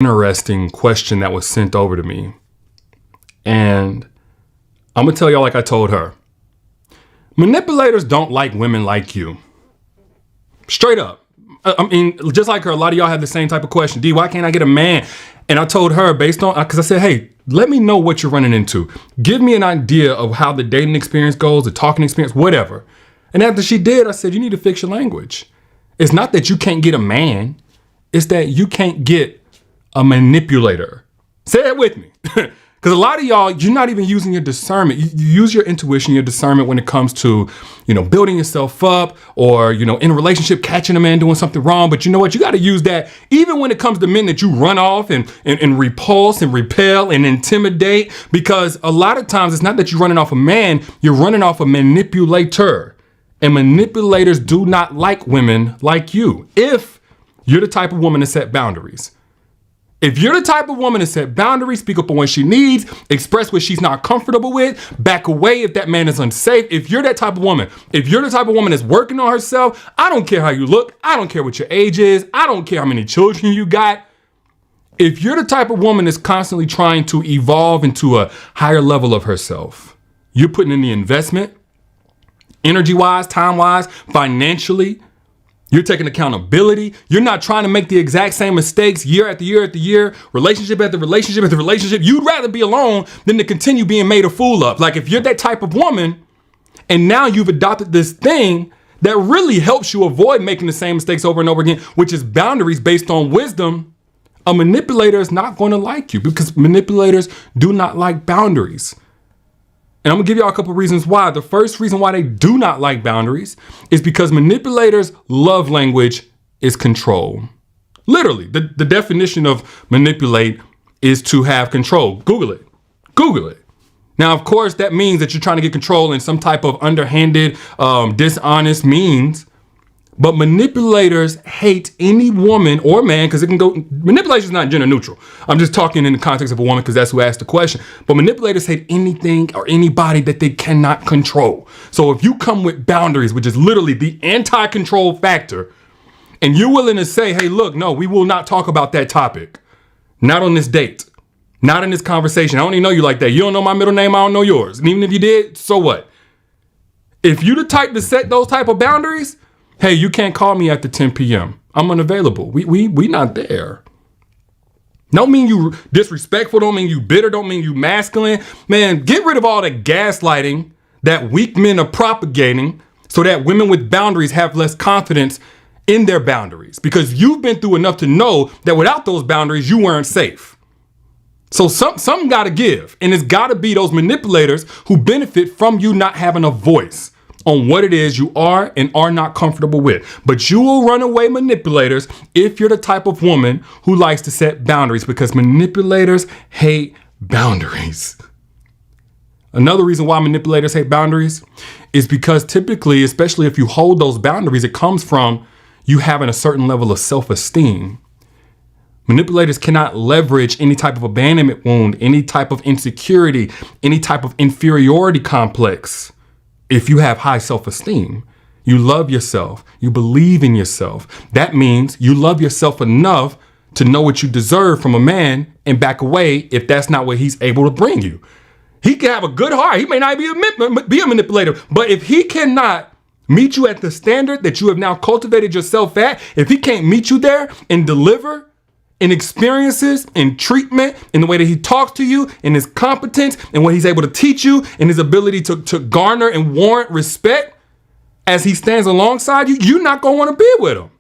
Interesting question that was sent over to me. And I'm going to tell y'all like I told her. Manipulators don't like women like you. Straight up. I mean, just like her, a lot of y'all have the same type of question. D, why can't I get a man? And I told her based on, because I said, hey, let me know what you're running into. Give me an idea of how the dating experience goes, the talking experience, whatever. And after she did, I said, you need to fix your language. It's not that you can't get a man. It's that you can't get a manipulator. Say it with me. Because a lot of y'all, you're not even using your discernment. You use your intuition, your discernment when it comes to, building yourself up or, in a relationship, catching a man doing something wrong. But you know what? You got to use that even when it comes to men that you run off and repulse and repel and intimidate. Because a lot of times it's not that you're running off a man, you're running off a manipulator. And manipulators do not like women like you if you're the type of woman to set boundaries. If you're the type of woman to set boundaries, speak up on what she needs, express what she's not comfortable with, back away if that man is unsafe. If you're that type of woman, if you're the type of woman that's working on herself, I don't care how you look. I don't care what your age is. I don't care how many children you got. If you're the type of woman that's constantly trying to evolve into a higher level of herself, you're putting in the investment, energy-wise, time-wise, financially. You're taking accountability. You're not trying to make the exact same mistakes year after year after year, relationship after relationship after relationship. You'd rather be alone than to continue being made a fool of. Like if you're that type of woman and now you've adopted this thing that really helps you avoid making the same mistakes over and over again, which is boundaries based on wisdom, a manipulator is not going to like you because manipulators do not like boundaries. And I'm gonna give y'all a couple reasons why. The first reason why they do not like boundaries is because manipulators' love language is control. Literally, the definition of manipulate is to have control. Google it. Google it. Now, of course, that means that you're trying to get control in some type of underhanded, dishonest means. But manipulators hate any woman or man because it can go. Manipulation is not gender neutral. I'm just talking in the context of a woman because that's who asked the question. But manipulators hate anything or anybody that they cannot control. So if you come with boundaries, which is literally the anti-control factor, and you're willing to say, hey, look, no, we will not talk about that topic. Not on this date. Not in this conversation. I don't even know you like that. You don't know my middle name. I don't know yours. And even if you did, so what? If you the type to set those type of boundaries, hey, you can't call me after 10 p.m. I'm unavailable. We not there. Don't mean you disrespectful. Don't mean you bitter. Don't mean you masculine. Man, get rid of all the gaslighting that weak men are propagating so that women with boundaries have less confidence in their boundaries. Because you've been through enough to know that without those boundaries, you weren't safe. So something got to give. And it's got to be those manipulators who benefit from you not having a voice on what it is you are and are not comfortable with. But you will run away manipulators if you're the type of woman who likes to set boundaries because manipulators hate boundaries. Another reason why manipulators hate boundaries is because typically, especially if you hold those boundaries, it comes from you having a certain level of self-esteem. Manipulators cannot leverage any type of abandonment wound, any type of insecurity, any type of inferiority complex. If you have high self-esteem, you love yourself, you believe in yourself. That means you love yourself enough to know what you deserve from a man and back away if that's not what he's able to bring you. He can have a good heart. He may not be a manipulator, but if he cannot meet you at the standard that you have now cultivated yourself at, if he can't meet you there and deliver in experiences, in treatment, in the way that he talks to you, in his competence, and what he's able to teach you, and his ability to garner and warrant respect as he stands alongside you, you're not going to want to be with him.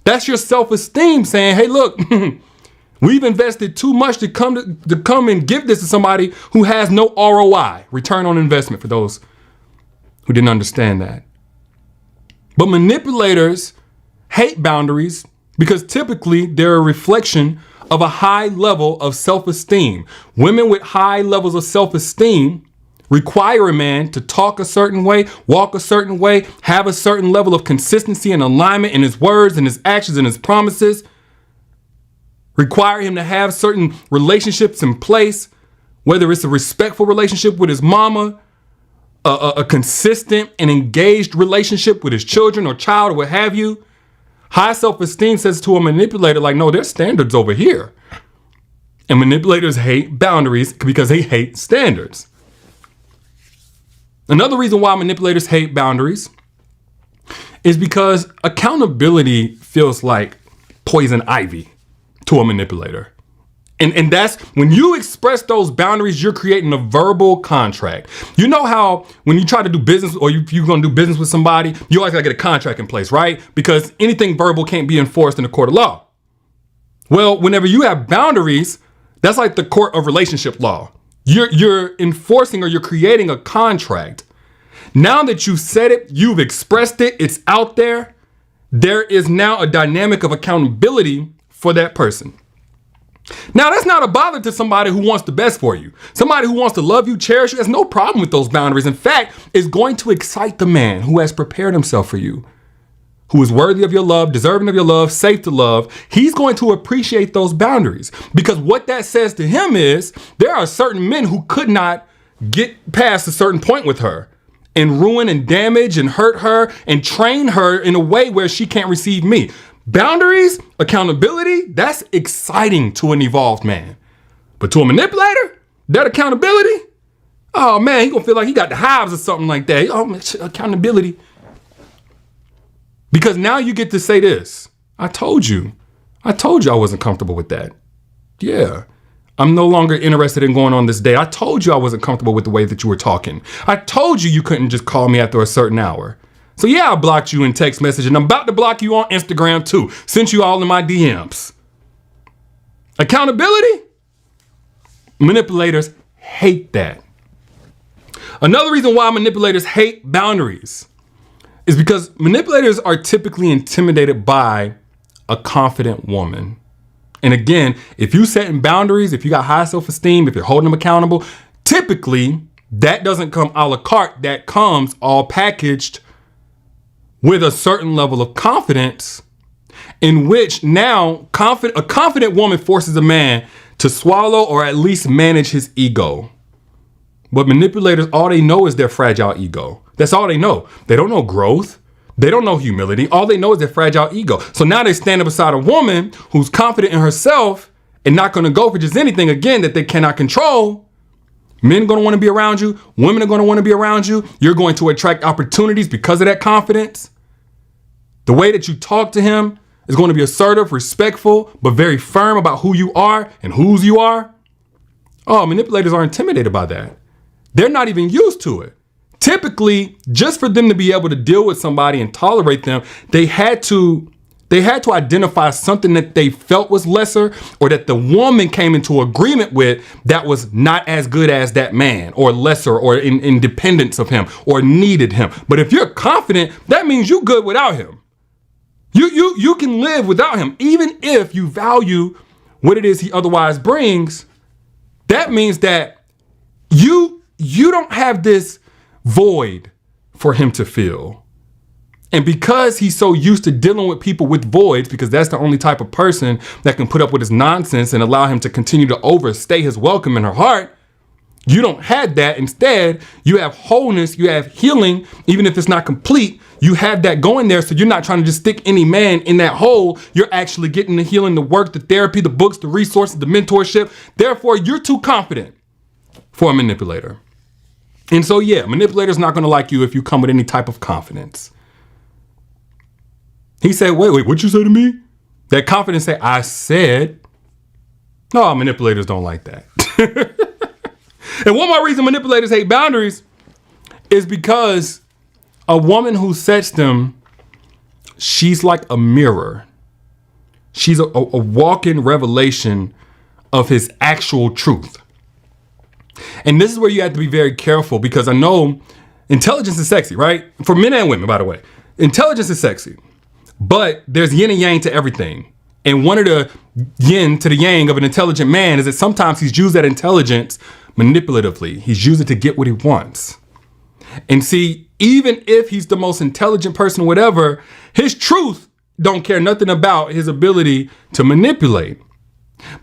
That's your self-esteem saying, hey, look, we've invested too much to come and give this to somebody who has no ROI, return on investment, for those who didn't understand that. But manipulators hate boundaries because typically they're a reflection of a high level of self-esteem. Women with high levels of self-esteem require a man to talk a certain way, walk a certain way, have a certain level of consistency and alignment in his words and his actions and his promises, require him to have certain relationships in place, whether it's a respectful relationship with his mama, a consistent and engaged relationship with his children or child or what have you. High self-esteem says to a manipulator, like, no, there's standards over here. And manipulators hate boundaries because they hate standards. Another reason why manipulators hate boundaries is because accountability feels like poison ivy to a manipulator. And that's when you express those boundaries, you're creating a verbal contract. You know how when you try to do business or you're going to do business with somebody, you always got to get a contract in place, right? Because anything verbal can't be enforced in a court of law. Well, whenever you have boundaries, that's like the court of relationship law. You're enforcing or you're creating a contract. Now that you've said it, you've expressed it, it's out there. There is now a dynamic of accountability for that person. Now, that's not a bother to somebody who wants the best for you. Somebody who wants to love you, cherish you, has no problem with those boundaries. In fact, it's going to excite the man who has prepared himself for you, who is worthy of your love, deserving of your love, safe to love. He's going to appreciate those boundaries because what that says to him is there are certain men who could not get past a certain point with her and ruin and damage and hurt her and train her in a way where she can't receive me. Boundaries, accountability, that's exciting to an evolved man. But to a manipulator, that accountability, oh man, he gonna feel like he got the hives or something like that. Oh, accountability. Because now you get to say this. I told you I wasn't comfortable with that. Yeah. I'm no longer interested in going on this date. I told you I wasn't comfortable with the way that you were talking. I told you couldn't just call me after a certain hour. So yeah, I blocked you in text message and I'm about to block you on Instagram too. Sent you all in my DMs. Accountability? Manipulators hate that. Another reason why manipulators hate boundaries is because manipulators are typically intimidated by a confident woman. And again, if you setting boundaries, if you got high self-esteem, if you're holding them accountable, typically that doesn't come a la carte. That comes all packaged with a certain level of confidence in which now a confident woman forces a man to swallow or at least manage his ego. But manipulators, all they know is their fragile ego. That's all they know. They don't know growth. They don't know humility. All they know is their fragile ego. So now they stand beside a woman who's confident in herself and not going to go for just anything, again, that they cannot control. Men are going to want to be around you. Women are going to want to be around you. You're going to attract opportunities because of that confidence. The way that you talk to him is going to be assertive, respectful, but very firm about who you are and whose you are. Oh, manipulators are intimidated by that. They're not even used to it. Typically, just for them to be able to deal with somebody and tolerate them, they had to identify something that they felt was lesser or that the woman came into agreement with that was not as good as that man or lesser or in dependence of him or needed him. But if you're confident, that means you're good without him. You can live without him. Even if you value what it is he otherwise brings, that means that you don't have this void for him to fill. And because he's so used to dealing with people with voids, because that's the only type of person that can put up with his nonsense and allow him to continue to overstay his welcome in her heart, you don't have that. Instead, you have wholeness, you have healing, even if it's not complete. You have that going there, so you're not trying to just stick any man in that hole. You're actually getting the healing, the work, the therapy, the books, the resources, the mentorship. Therefore, you're too confident for a manipulator. And so, yeah, manipulator's not going to like you if you come with any type of confidence. He said, wait, what'd you say to me? That confidence say, I said. No, manipulators don't like that. And one more reason manipulators hate boundaries is because a woman who sets them, she's like a mirror. She's a walk-in revelation of his actual truth. And this is where you have to be very careful, because I know intelligence is sexy, right? For men and women, by the way. Intelligence is sexy, but there's yin and yang to everything. And one of the yin to the yang of an intelligent man is that sometimes he's used that intelligence manipulatively. He's used it to get what he wants. And see, even if he's the most intelligent person, whatever, his truth don't care nothing about his ability to manipulate.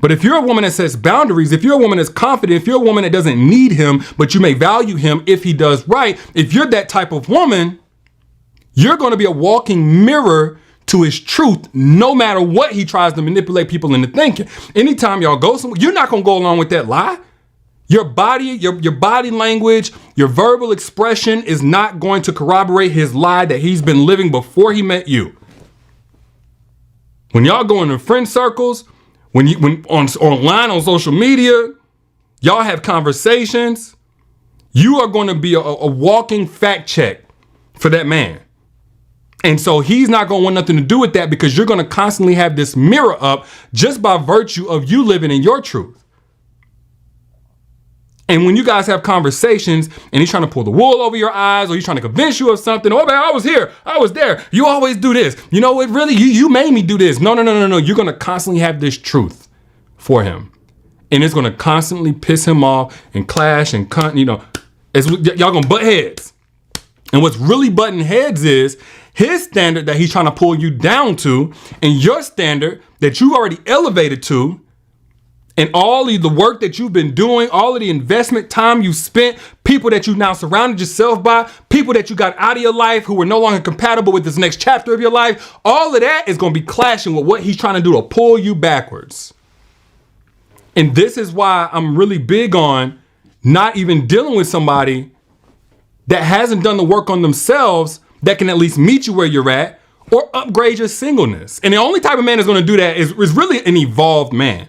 But if you're a woman that sets boundaries, if you're a woman that's confident, if you're a woman that doesn't need him, but you may value him if he does right, if you're that type of woman, you're going to be a walking mirror to his truth, no matter what he tries to manipulate people into thinking. Anytime y'all go somewhere, you're not gonna go along with that lie. Your body language, your verbal expression is not going to corroborate his lie that he's been living before he met you. When y'all go into friend circles, when online on social media, y'all have conversations, you are going to be a walking fact check for that man. And so he's not going to want nothing to do with that, because you're going to constantly have this mirror up just by virtue of you living in your truth. And when you guys have conversations and he's trying to pull the wool over your eyes, or he's trying to convince you of something, oh man, I was here, I was there, you always do this, you know, it really, you made me do this. No. You're going to constantly have this truth for him. And it's going to constantly piss him off and clash and, you know, y'all going to butt heads. And what's really butting heads is his standard that he's trying to pull you down to, and your standard that you already elevated to. And all of the work that you've been doing, all of the investment time you spent, people that you've now surrounded yourself by, people that you got out of your life who were no longer compatible with this next chapter of your life, all of that is going to be clashing with what he's trying to do to pull you backwards. And this is why I'm really big on not even dealing with somebody that hasn't done the work on themselves that can at least meet you where you're at or upgrade your singleness. And the only type of man that's going to do that is really an evolved man.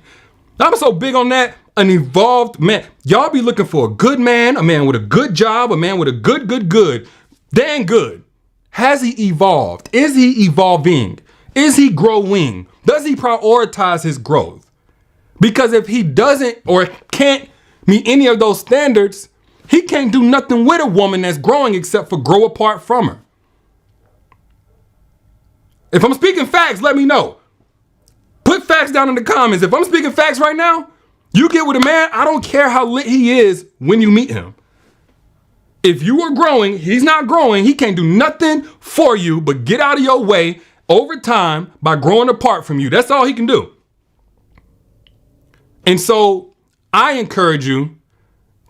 I'm so big on that, an evolved man. Y'all be looking for a good man, a man with a good job, a man with a good, dang good. Has he evolved? Is he evolving? Is he growing? Does he prioritize his growth? Because if he doesn't or can't meet any of those standards, he can't do nothing with a woman that's growing except for grow apart from her. If I'm speaking facts, let me know. Put facts down in the comments. If I'm speaking facts right now, you get with a man, I don't care how lit he is when you meet him. If you are growing, he's not growing, he can't do nothing for you but get out of your way over time by growing apart from you. That's all he can do. And so I encourage you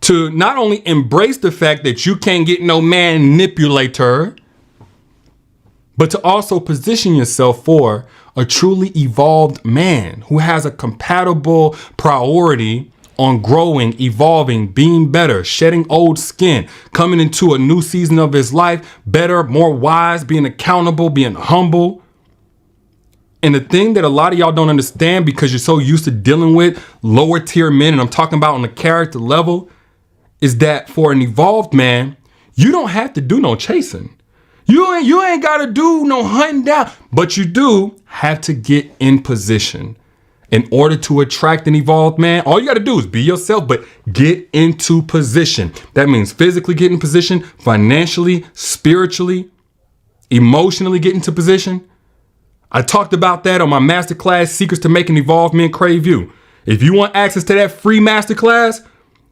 to not only embrace the fact that you can't get no manipulator, but to also position yourself for a truly evolved man who has a compatible priority on growing, evolving, being better, shedding old skin, coming into a new season of his life, better, more wise, being accountable, being humble. And the thing that a lot of y'all don't understand, because you're so used to dealing with lower tier men, and I'm talking about on the character level, is that for an evolved man, you don't have to do no chasing. You ain't got to do no hunting down, but you do have to get in position. In order to attract an evolved man, all you got to do is be yourself, but get into position. That means physically get in position, financially, spiritually, emotionally get into position. I talked about that on my masterclass, Secrets to Making Evolved Men Crave You. If you want access to that free masterclass,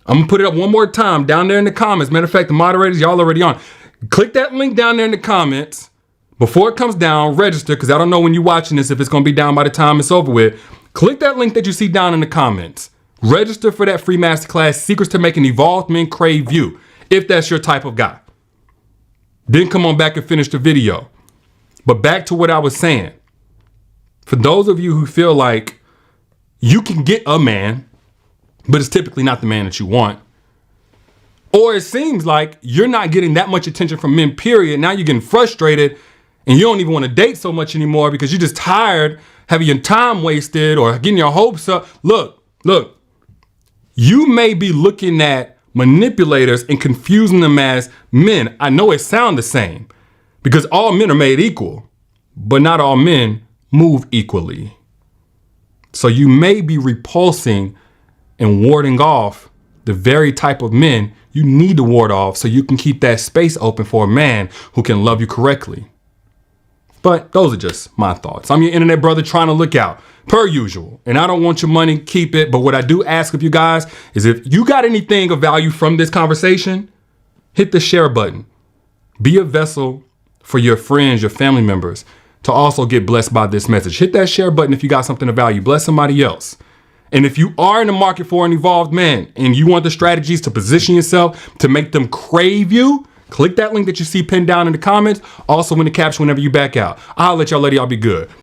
I'm going to put it up one more time down there in the comments. Matter of fact, the moderators, y'all already on. Click that link down there in the comments before it comes down, register, because I don't know when you're watching this if it's going to be down by the time it's over with. Click that link that you see down in the comments. Register for that free masterclass, Secrets to Making Evolved Men Crave You, if that's your type of guy. Then come on back and finish the video. But back to what I was saying. For those of you who feel like you can get a man, but it's typically not the man that you want, or it seems like you're not getting that much attention from men, period. Now you're getting frustrated and you don't even want to date so much anymore because you're just tired, having your time wasted or getting your hopes up. Look, you may be looking at manipulators and confusing them as men. I know it sounds the same because all men are made equal, but not all men move equally. So you may be repulsing and warding off the very type of men you need to ward off so you can keep that space open for a man who can love you correctly. But those are just my thoughts. I'm your internet brother trying to look out, per usual. And I don't want your money, keep it. But what I do ask of you guys is if you got anything of value from this conversation, hit the share button. Be a vessel for your friends, your family members to also get blessed by this message. Hit that share button if you got something of value. Bless somebody else. And if you are in the market for an evolved man and you want the strategies to position yourself to make them crave you, Click that link that you see pinned down in the comments. Also in the caption whenever you back out. I'll let y'all lady, y'all be good.